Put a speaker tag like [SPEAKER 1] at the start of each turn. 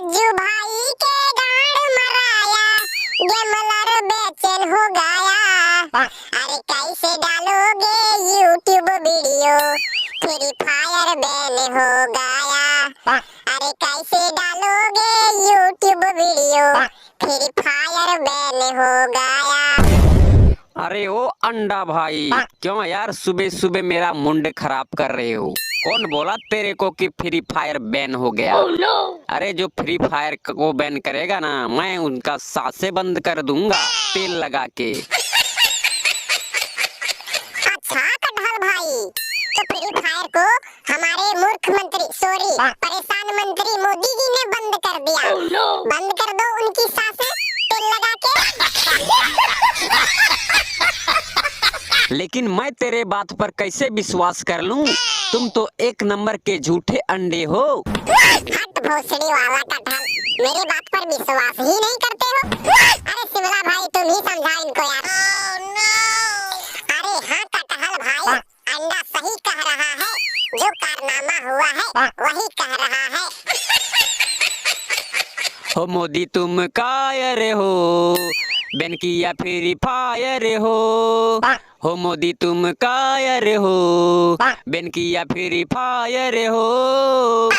[SPEAKER 1] राजू भाई के गाड़ मराया, गेमलर बेचैन हो गया। अरे कैसे डालोगे YouTube video, free fire ban हो गया। अरे कैसे डालोगे YouTube video, free fire ban हो गया।
[SPEAKER 2] अरे ओ अंडा भाई, क्यों यार सुबह सुबह मेरा मुंड खराब कर रहे हो? कौन बोला तेरे को कि फ्री फायर बैन हो गया? no! अरे जो फ्री फायर को बैन करेगा ना, मैं उनका सांसें बंद कर दूंगा तेल लगा के।
[SPEAKER 1] अच्छा कटहल भाई, तो फ्री फायर को हमारे मूर्ख मंत्री सॉरी परेशान मंत्री मोदी जी ने बंद कर दिया। no! बंद कर दो उनकी सांसें तेल लगा के।
[SPEAKER 2] लेकिन मैं तेरे बात पर कैसे विश्वास कर लूं? तुम तो एक नंबर के झूठे अंडे हो।
[SPEAKER 1] हट भोसड़ी वाला कटहल, मेरी बात पर विश्वास ही नहीं करते हो। अरे शिमला भाई तुम ही समझा इनको यार। अरे हाँ कटहल भाई, अंडा सही कह रहा है, जो कारनामा हुआ है वही कह रहा है।
[SPEAKER 2] हो मोदी तुम कायर हो, बैन किया फ्री फायर हो मोदी तुम कायर हो, बैन किया फ्री फायर हो।